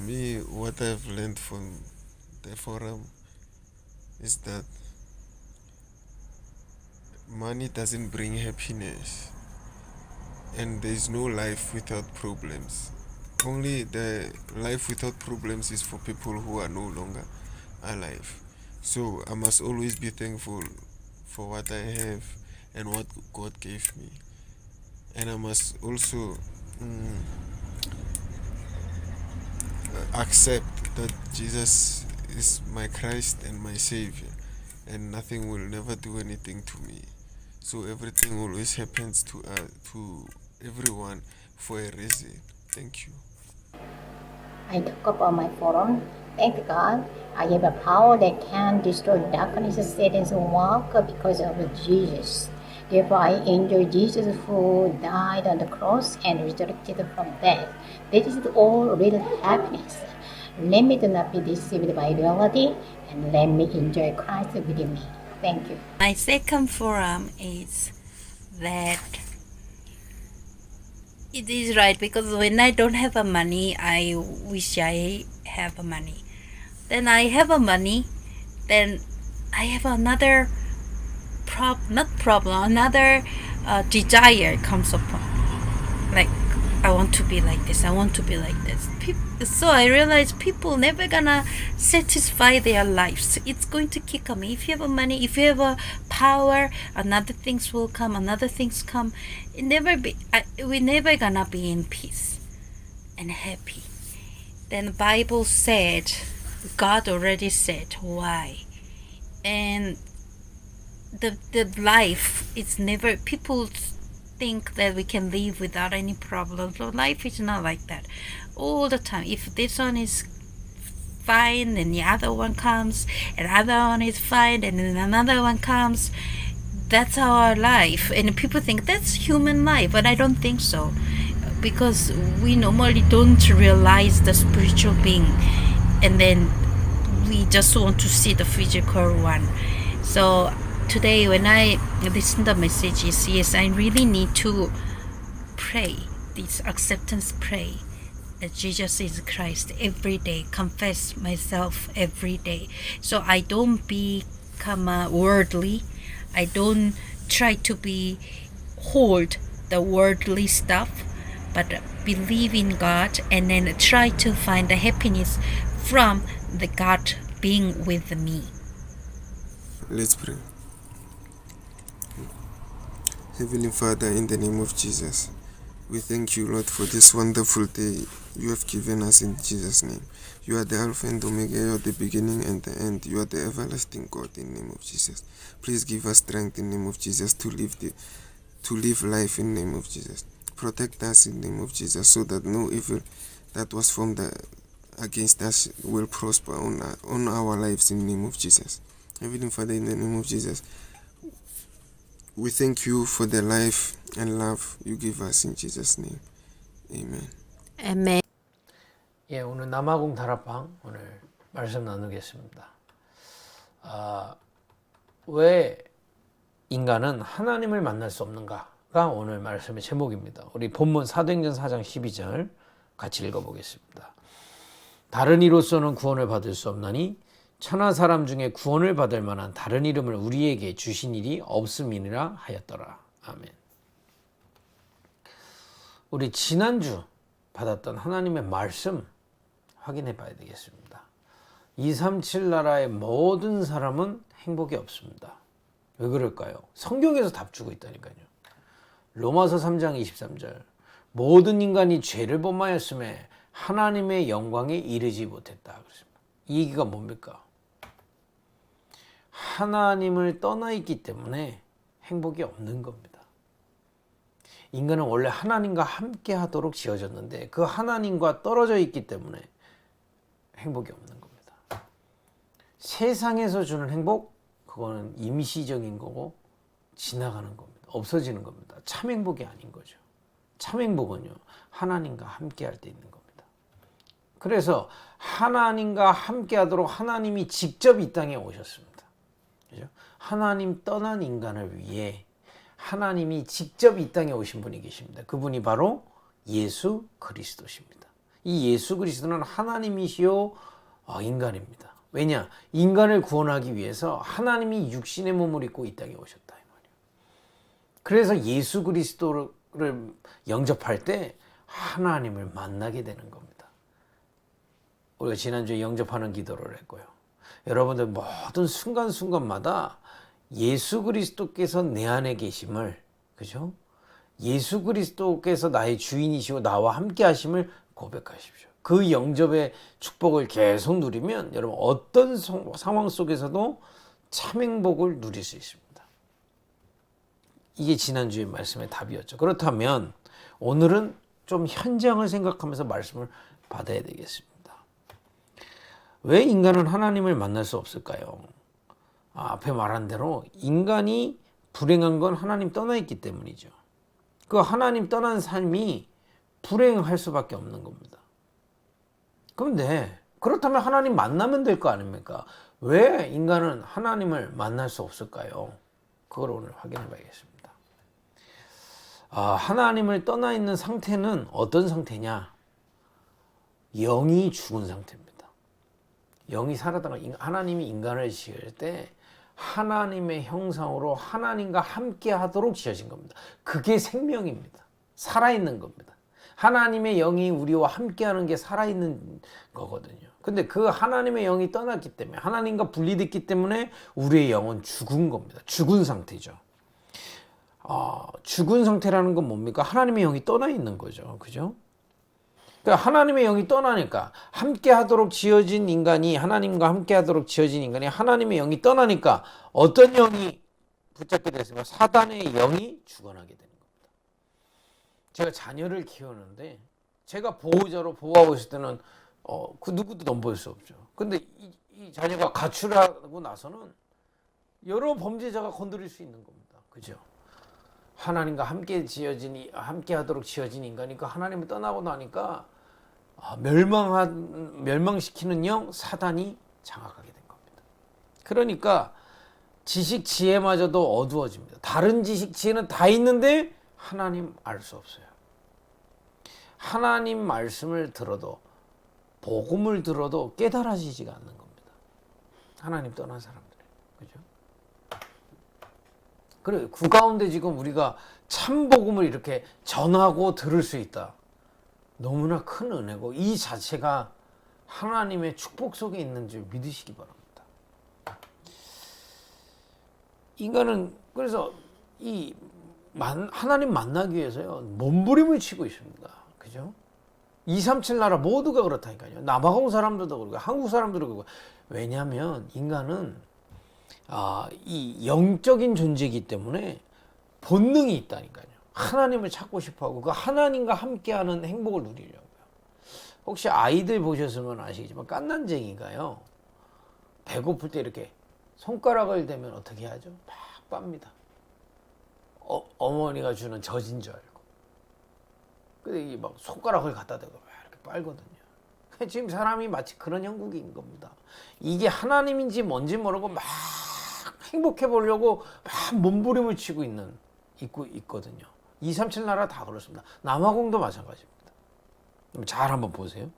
me, what I've learned from the forum is that money doesn't bring happiness, and there's no life without problems. Only the life without problems is for people who are no longer alive. So I must always be thankful for what I have and what God gave me. And I must also accept that Jesus is my Christ and my Savior, and nothing will never do anything to me. So everything always happens to everyone for a reason. Thank you. I talk about my forum. Thank God, I have a power that can destroy darkness, Satan's work because of Jesus. Therefore, I enjoy Jesus who died on the cross and resurrected from death. That is all real happiness. Let me do not be deceived by reality, and let me enjoy Christ within me. Thank you. My second forum is that it is right, because when I don't have a money, I wish I have a money. Then I have a money, then I have another another desire comes upon. Like, I want to be like this, I want to be like this. So I realize people never gonna satisfy their lives. It's going to keep coming. If you have money, if you have a power, another things will come, another things come. We never gonna be in peace and happy. Then the Bible said, God already said why. And the life is never, people think that we can live without any problems, but life is not like that all the time. If this one is fine, then the other one comes, and other one is fine, and then another one comes. That's our life, and people think that's human life, but I don't think so, because we normally don't realize the spiritual being, and then we just want to see the physical one. So today when I listen to the messages, yes, I really need to pray this acceptance pray that Jesus is Christ every day, confess myself every day, so I don't become worldly. I don't try to be hold the worldly stuff, but believe in God, and then try to find the happiness from the God being with me. Let's pray. Heavenly Father, in the name of Jesus, we thank you, Lord, for this wonderful day you have given us in Jesus' name. You are the Alpha and Omega, you are the beginning and the end. You are the everlasting God in the name of Jesus. Please give us strength in the name of Jesus to live life in the name of Jesus. Protect us in the name of Jesus, so that no evil that was formed against us will prosper on our lives in the name of Jesus. Heavenly Father, in the name of Jesus, we thank you for the life and love you give us in Jesus' name. Amen. Amen. 예, 오늘 남아공 다락방 오늘 말씀 나누겠습니다. 왜 인간은 하나님을 만날 수 없는가가 오늘 말씀의 제목입니다. 우리 본문 사도행전 4장 12절 같이 읽어보겠습니다. 다른 이로서는 구원을 받을 수 없나니 천하 사람 중에 구원을 받을 만한 다른 이름을 우리에게 주신 일이 없음이니라 하였더라. 아멘. 우리 지난주 받았던 하나님의 말씀 확인해 봐야 되겠습니다. 237 나라의 모든 사람은 행복이 없습니다. 왜 그럴까요? 성경에서 답 주고 있다니까요. 로마서 3장 23절, 모든 인간이 죄를 범하였음에 하나님의 영광에 이르지 못했다. 그렇습니다. 이 얘기가 뭡니까? 하나님을 떠나 있기 때문에 행복이 없는 겁니다. 인간은 원래 하나님과 함께 하도록 지어졌는데 그 하나님과 떨어져 있기 때문에 행복이 없는 겁니다. 세상에서 주는 행복, 그거는 임시적인 거고 지나가는 겁니다. 없어지는 겁니다. 참 행복이 아닌 거죠. 참 행복은요, 하나님과 함께 할 때 있는 겁니다. 그래서 하나님과 함께 하도록 하나님이 직접 이 땅에 오셨습니다. 그죠? 하나님 떠난 인간을 위해 하나님이 직접 이 땅에 오신 분이 계십니다. 그분이 바로 예수 그리스도십니다. 이 예수 그리스도는 하나님이시요 인간입니다. 왜냐? 인간을 구원하기 위해서 하나님이 육신의 몸을 입고 이 땅에 오셨다 이 말이에요. 그래서 예수 그리스도를 영접할 때 하나님을 만나게 되는 겁니다. 우리가 지난주에 영접하는 기도를 했고요. 여러분들 모든 순간순간마다 예수 그리스도께서 내 안에 계심을, 그죠? 예수 그리스도께서 나의 주인이시고 나와 함께 하심을 고백하십시오. 그 영접의 축복을 계속 누리면 여러분 어떤 상황 속에서도 참 행복을 누릴 수 있습니다. 이게 지난주의 말씀의 답이었죠. 그렇다면 오늘은 좀 현장을 생각하면서 말씀을 받아야 되겠습니다. 왜 인간은 하나님을 만날 수 없을까요? 앞에 말한 대로 인간이 불행한 건 하나님 떠나 있기 때문이죠. 그 하나님 떠난 삶이 불행할 수밖에 없는 겁니다. 그런데 그렇다면 하나님 만나면 될 거 아닙니까? 왜 인간은 하나님을 만날 수 없을까요? 그걸 오늘 확인해 봐야겠습니다. 하나님을 떠나 있는 상태는 어떤 상태냐? 영이 죽은 상태입니다. 영이 살아다가 하나님이 인간을 지을 때 하나님의 형상으로 하나님과 함께 하도록 지어진 겁니다. 그게 생명입니다. 살아있는 겁니다. 하나님의 영이 우리와 함께하는 게 살아있는 거거든요. 근데 그 하나님의 영이 떠났기 때문에, 하나님과 분리됐기 때문에 우리의 영은 죽은 겁니다. 죽은 상태죠. 죽은 상태라는 건 뭡니까? 하나님의 영이 떠나 있는 거죠. 그죠? 그러니까 하나님의 영이 떠나니까, 함께 하도록 지어진 인간이, 하나님과 함께 하도록 지어진 인간이 하나님의 영이 떠나니까 어떤 영이 붙잡게 됐습니까? 사단의 영이 죽어나게 되는 겁니다. 제가 자녀를 키우는데 제가 보호자로 보호하고 있을 때는 그 누구도 넘볼 수 없죠. 근데 이 자녀가 가출하고 나서는 여러 범죄자가 건드릴 수 있는 겁니다. 그죠? 하나님과 함께 하도록 지어진 인간이니까 하나님을 떠나고 나니까 멸망시키는 영 사단이 장악하게 된 겁니다. 그러니까 지식 지혜마저도 어두워집니다. 다른 지식 지혜는 다 있는데 하나님 알 수 없어요. 하나님 말씀을 들어도, 복음을 들어도 깨달아지지가 않는 겁니다. 하나님 떠난 사람들이. 그죠? 그래, 그 가운데 지금 우리가 참 복음을 이렇게 전하고 들을 수 있다. 너무나 큰 은혜고, 이 자체가 하나님의 축복 속에 있는 줄 믿으시기 바랍니다. 인간은 그래서 하나님 만나기 위해서요, 몸부림을 치고 있습니다. 그죠? 237 나라 모두가 그렇다니까요. 남아공 사람들도 그렇고 한국 사람들도 그렇고. 왜냐하면 인간은 이 영적인 존재이기 때문에 본능이 있다니까요. 하나님을 찾고 싶어하고 그 하나님과 함께하는 행복을 누리려고요. 혹시 아이들 보셨으면 아시겠지만 깐난쟁이가요, 배고플 때 이렇게 손가락을 대면 어떻게 하죠? 막 빱니다. 어머니가 주는 젖인 줄 알고. 근데 막 손가락을 갖다 대고 막 이렇게 빨거든요. 지금 사람이 마치 그런 형국인 겁니다. 이게 하나님인지 뭔지 모르고 막 행복해 보려고 막 몸부림을 치고 있거든요. 237 나라 다 그렇습니다. 남아공도 마찬가지입니다. 잘 한번 보세요.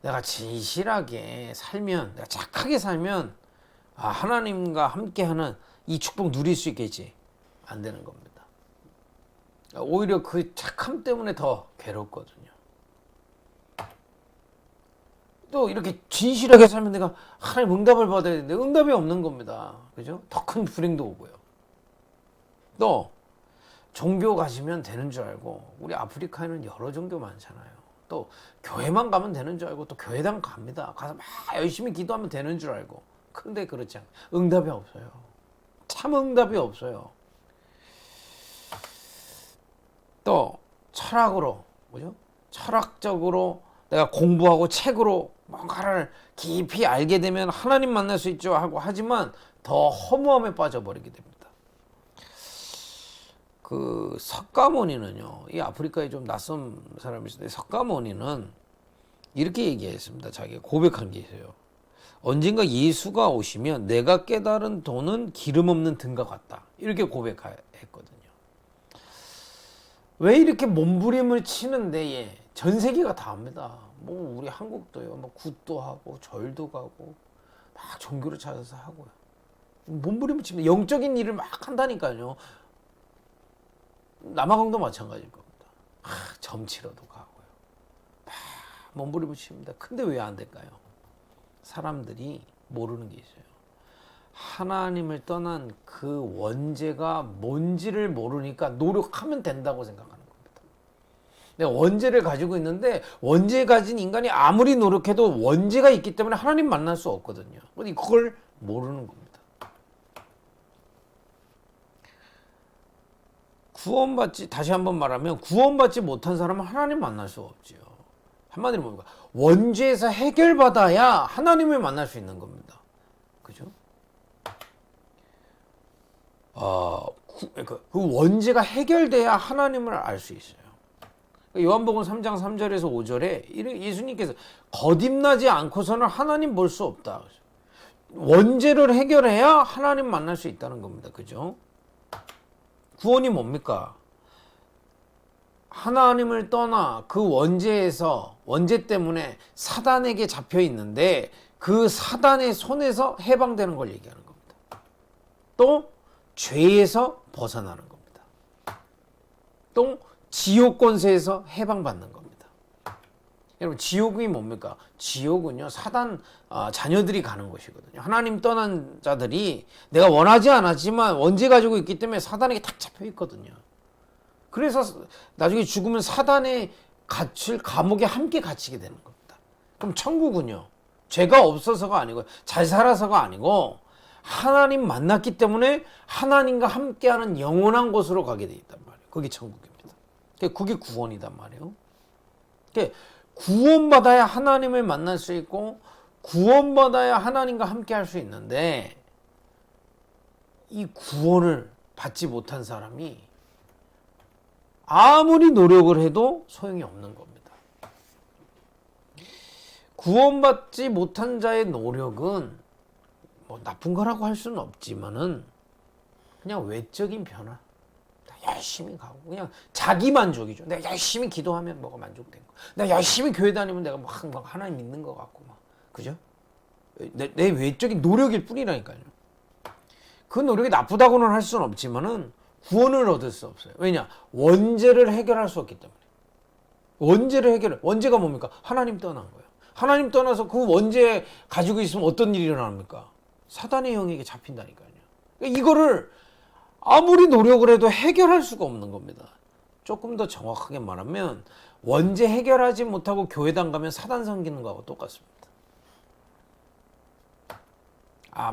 내가 진실하게 살면, 내가 착하게 살면 하나님과 함께하는 이 축복 누릴 수 있겠지. 안 되는 겁니다. 오히려 그 착함 때문에 더 괴롭거든요. 또 이렇게 진실하게 살면 내가 하나님 응답을 받아야 되는데 응답이 없는 겁니다. 그죠? 더 큰 불행도 오고요. 또 종교 가시면 되는 줄 알고, 우리 아프리카에는 여러 종교 많잖아요. 또 교회만 가면 되는 줄 알고 또 교회당 갑니다. 가서 막 열심히 기도하면 되는 줄 알고. 그런데 그렇지 않아요. 응답이 없어요. 참 응답이 없어요. 또 철학으로, 뭐죠? 철학적으로 내가 공부하고 책으로 뭔가를 깊이 알게 되면 하나님 만날 수 있죠 하고 하지만 더 허무함에 빠져버리게 됩니다. 그 석가모니는요, 이 아프리카에 좀 낯선 사람이 있는데, 석가모니는 이렇게 얘기했습니다. 자기가 고백한 게 있어요. 언젠가 예수가 오시면 내가 깨달은 도는 기름 없는 등과 같다. 이렇게 고백했거든요. 왜 이렇게 몸부림을 치는 데에 전 세계가 다 합니다. 뭐 우리 한국도요. 뭐 굿도 하고 절도 가고 막 종교를 찾아서 하고요. 몸부림치면 영적인 일을 막 한다니까요. 남아공도 마찬가지일 겁니다. 점치러도 가고요. 막 몸부림칩니다. 근데 왜 안 될까요? 사람들이 모르는 게 있어요. 하나님을 떠난 그 원죄가 뭔지를 모르니까 노력하면 된다고 생각하는 겁니다. 내가 원죄를 가지고 있는데 원죄 가진 인간이 아무리 노력해도 원죄가 있기 때문에 하나님 만날 수 없거든요. 그걸 모르는 겁니다. 다시 한번 말하면 구원받지 못한 사람은 하나님 만날 수 없지요. 한마디로 뭡니까? 원죄에서 해결받아야 하나님을 만날 수 있는 겁니다. 그죠? 그 원죄가 해결돼야 하나님을 알 수 있어요. 요한복음 3장 3절에서 5절에 예수님께서 거듭나지 않고서는 하나님 볼 수 없다. 원죄를 해결해야 하나님 만날 수 있다는 겁니다. 그죠? 구원이 뭡니까? 하나님을 떠나 그 원죄 때문에 사단에게 잡혀 있는데 그 사단의 손에서 해방되는 걸 얘기하는 겁니다. 또 죄에서 벗어나는 겁니다. 또 지옥 권세에서 해방받는 겁니다. 여러분, 지옥이 뭡니까? 지옥은요, 사단 자녀들이 가는 곳이거든요. 하나님 떠난 자들이 내가 원하지 않았지만 원죄 가지고 있기 때문에 사단에게 탁 잡혀 있거든요. 그래서 나중에 죽으면 사단에 갇힐 감옥에 함께 갇히게 되는 겁니다. 그럼 천국은요, 죄가 없어서가 아니고 잘 살아서가 아니고 하나님 만났기 때문에 하나님과 함께하는 영원한 곳으로 가게 돼 있단 말이에요. 그게 천국입니다. 그게 구원이단 말이에요. 구원받아야 하나님을 만날 수 있고 구원받아야 하나님과 함께할 수 있는데 이 구원을 받지 못한 사람이 아무리 노력을 해도 소용이 없는 겁니다. 구원받지 못한 자의 노력은 뭐 나쁜 거라고 할 수는 없지만은 그냥 외적인 변화. 열심히 가고 그냥 자기 만족이죠. 내가 열심히 기도하면 뭐가 만족된 거. 내가 열심히 교회 다니면 내가 막 하나님 믿는 것 같고 막 그죠? 내 외적인 노력일 뿐이라니까요. 그 노력이 나쁘다고는 할 수는 없지만은 구원을 얻을 수 없어요. 왜냐? 원죄를 해결할 수 없기 때문에. 원죄가 뭡니까? 하나님 떠난 거예요. 하나님 떠나서 그 원죄 가지고 있으면 어떤 일이 일어납니까? 사단의 영에게 잡힌다니까요. 이거를 아무리 노력을 해도 해결할 수가 없는 겁니다. 조금 더 정확하게 말하면 원죄 해결하지 못하고 교회당 가면 사단 섬기는 거하고 똑같습니다.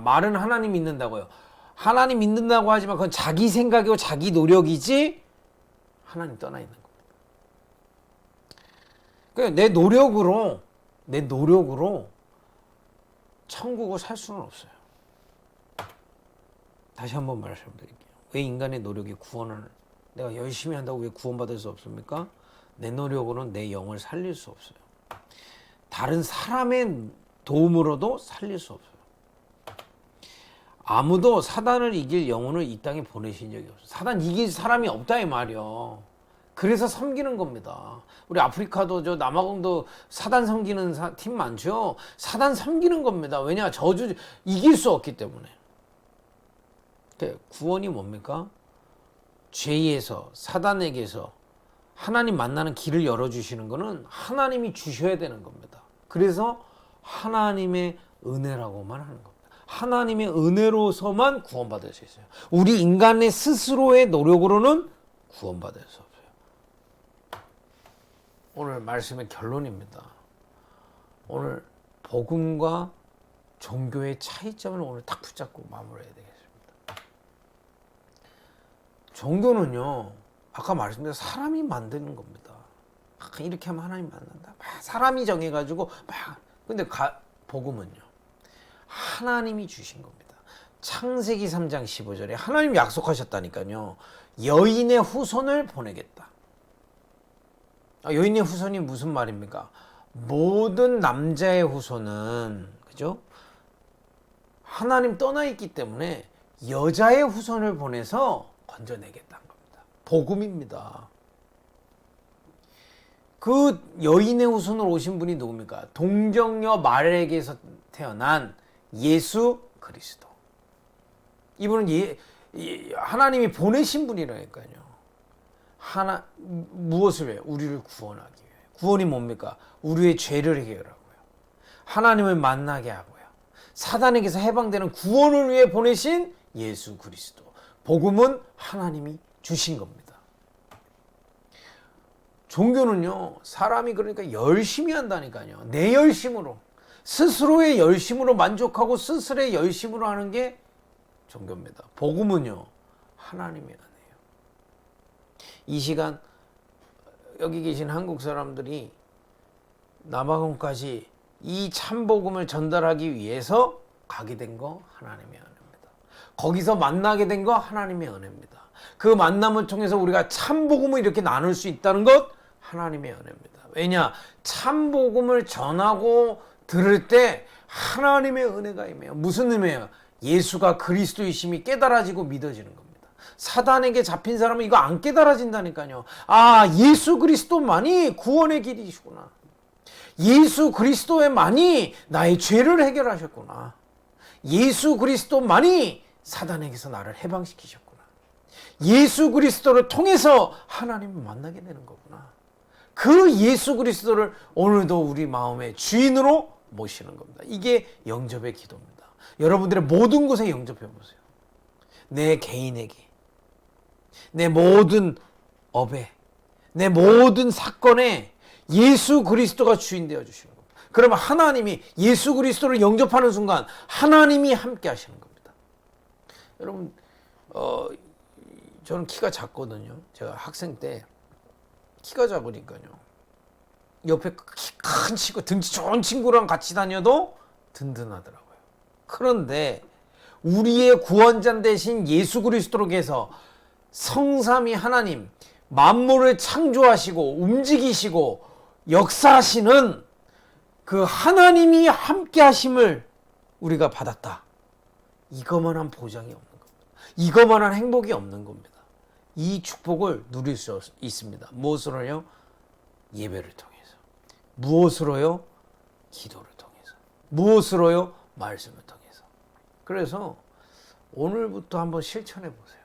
말은 하나님 믿는다고요. 하나님 믿는다고 하지만 그건 자기 생각이고 자기 노력이지 하나님 떠나 있는 겁니다. 그러니까 내 노력으로 천국을 살 수는 없어요. 다시 한번 말씀드릴게요. 왜 인간의 노력이 내가 열심히 한다고 왜 구원받을 수 없습니까? 내 노력으로는 내 영을 살릴 수 없어요. 다른 사람의 도움으로도 살릴 수 없어요. 아무도 사단을 이길 영혼을 이 땅에 보내신 적이 없어요. 사단 이길 사람이 없다 이 말이요. 그래서 섬기는 겁니다. 우리 아프리카도 남아공도 사단 섬기는 팀 많죠. 사단 섬기는 겁니다. 왜냐? 저주 이길 수 없기 때문에. 구원이 뭡니까? 죄에서 사단에게서 하나님 만나는 길을 열어주시는 것은 하나님이 주셔야 되는 겁니다. 그래서 하나님의 은혜라고만 하는 겁니다. 하나님의 은혜로서만 구원받을 수 있어요. 우리 인간의 스스로의 노력으로는 구원받을 수 없어요. 오늘 말씀의 결론입니다. 오늘 복음과 종교의 차이점을 오늘 딱 붙잡고 마무리해야 되겠습니다. 종교는요, 아까 말씀드린 사람이 만드는 겁니다. 이렇게 하면 하나님 만난다. 사람이 정해가지고 근데 복음은요, 하나님이 주신 겁니다. 창세기 3장 15절에 하나님 약속하셨다니까요. 여인의 후손을 보내겠다. 여인의 후손이 무슨 말입니까? 모든 남자의 후손은 그죠? 하나님 떠나 있기 때문에 여자의 후손을 보내서 건져내겠다는 겁니다. 복음입니다. 그 여인의 후손으로 오신 분이 누굽니까? 동정녀 마리아에게서 태어난 예수 그리스도. 이분은 하나님이 보내신 분이라니까요. 무엇을 위해? 우리를 구원하기 위해. 구원이 뭡니까? 우리의 죄를 해결하고요. 하나님을 만나게 하고요. 사단에게서 해방되는 구원을 위해 보내신 예수 그리스도. 복음은 하나님이 주신 겁니다. 종교는요, 사람이 그러니까 열심히 한다니까요. 내 열심으로, 스스로의 열심으로 만족하고 스스로의 열심으로 하는 게 종교입니다. 복음은요, 하나님의 은혜예요. 이 시간 여기 계신 한국 사람들이 남아공까지 이 참복음을 전달하기 위해서 가게 된 거 하나님의 은혜입니다. 거기서 만나게 된 거 하나님의 은혜입니다. 그 만남을 통해서 우리가 참복음을 이렇게 나눌 수 있다는 것 하나님의 은혜입니다. 왜냐? 참복음을 전하고 들을 때 하나님의 은혜가 임해요. 무슨 의미예요? 예수가 그리스도이심이 깨달아지고 믿어지는 겁니다. 사단에게 잡힌 사람은 이거 안 깨달아진다니까요. 아, 예수 그리스도만이 구원의 길이시구나. 예수 그리스도만이 나의 죄를 해결하셨구나. 예수 그리스도만이 사단에게서 나를 해방시키셨구나. 예수 그리스도를 통해서 하나님을 만나게 되는 거구나. 그 예수 그리스도를 오늘도 우리 마음의 주인으로 모시는 겁니다. 이게 영접의 기도입니다. 여러분들의 모든 곳에 영접해 보세요. 내 개인에게, 내 모든 업에, 내 모든 사건에 예수 그리스도가 주인 되어 주시는 겁니다. 그러면 하나님이 예수 그리스도를 영접하는 순간 하나님이 함께 하시는 겁니다. 여러분, 저는 키가 작거든요. 제가 학생 때 키가 작으니까요. 옆에 키 큰 친구, 등치 좋은 친구랑 같이 다녀도 든든하더라고요. 그런데 우리의 구원자 대신 예수 그리스도로께서 성삼위 하나님, 만물을 창조하시고 움직이시고 역사하시는 그 하나님이 함께 하심을 우리가 받았다. 이것만한 보장이 없는 겁니다. 이것만한 행복이 없는 겁니다. 이 축복을 누릴 수 있습니다. 무엇으로요? 예배를 통해서. 무엇으로요? 기도를 통해서. 무엇으로요? 말씀을 통해서. 그래서 오늘부터 한번 실천해 보세요.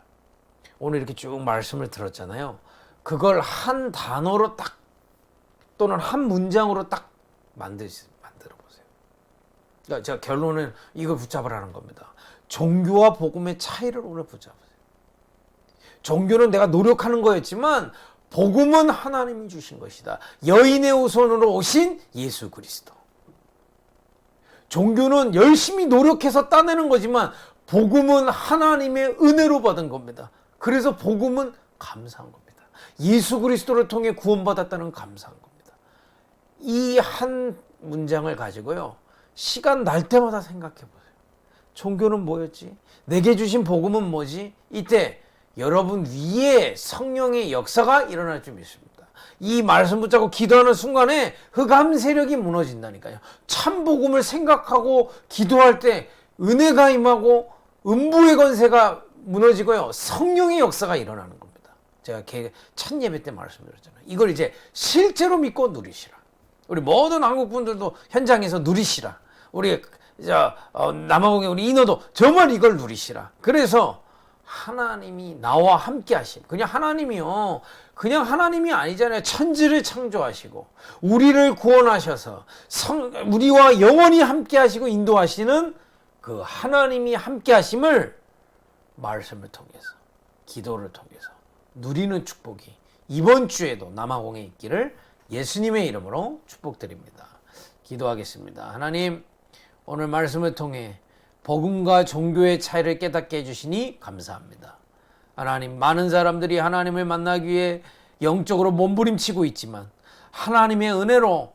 오늘 이렇게 쭉 말씀을 들었잖아요. 그걸 한 단어로 딱 또는 한 문장으로 딱 만들어 보세요. 그러니까 제가 결론은 이걸 붙잡으라는 겁니다. 종교와 복음의 차이를 오늘 붙잡으세요. 종교는 내가 노력하는 거였지만 복음은 하나님이 주신 것이다. 여인의 후손으로 오신 예수 그리스도. 종교는 열심히 노력해서 따내는 거지만 복음은 하나님의 은혜로 받은 겁니다. 그래서 복음은 감사한 겁니다. 예수 그리스도를 통해 구원받았다는 감사한 겁니다. 이 한 문장을 가지고요, 시간 날 때마다 생각해 보세요. 종교는 뭐였지? 내게 주신 복음은 뭐지? 이때 여러분 위에 성령의 역사가 일어날 줄 믿습니다. 이 말씀 붙잡고 기도하는 순간에 흑암 세력이 무너진다니까요. 참 복음을 생각하고 기도할 때 은혜가 임하고 음부의 권세가 무너지고요, 성령의 역사가 일어나는 겁니다. 제가 첫 예배 때 말씀드렸잖아요. 이걸 이제 실제로 믿고 누리시라. 우리 모든 한국 분들도 현장에서 누리시라. 우리 남아공의 우리 인어도 정말 이걸 누리시라. 그래서 하나님이 나와 함께 하심. 그냥 하나님이요, 그냥 하나님이 아니잖아요. 천지를 창조하시고 우리를 구원하셔서 우리와 영원히 함께 하시고 인도하시는 그 하나님이 함께 하심을 말씀을 통해서, 기도를 통해서 누리는 축복이 이번 주에도 남아공에 있기를 예수님의 이름으로 축복드립니다. 기도하겠습니다. 하나님, 오늘 말씀을 통해 복음과 종교의 차이를 깨닫게 해주시니 감사합니다. 하나님, 많은 사람들이 하나님을 만나기 위해 영적으로 몸부림치고 있지만 하나님의 은혜로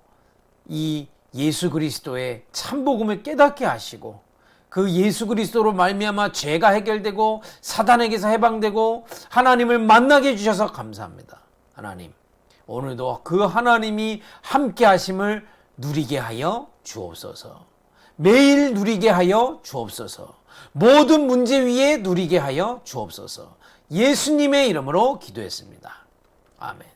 이 예수 그리스도의 참복음을 깨닫게 하시고 그 예수 그리스도로 말미암아 죄가 해결되고 사단에게서 해방되고 하나님을 만나게 해주셔서 감사합니다. 하나님, 오늘도 그 하나님이 함께 하심을 누리게 하여 주옵소서. 매일 누리게 하여 주옵소서. 모든 문제 위에 누리게 하여 주옵소서. 예수님의 이름으로 기도했습니다. 아멘.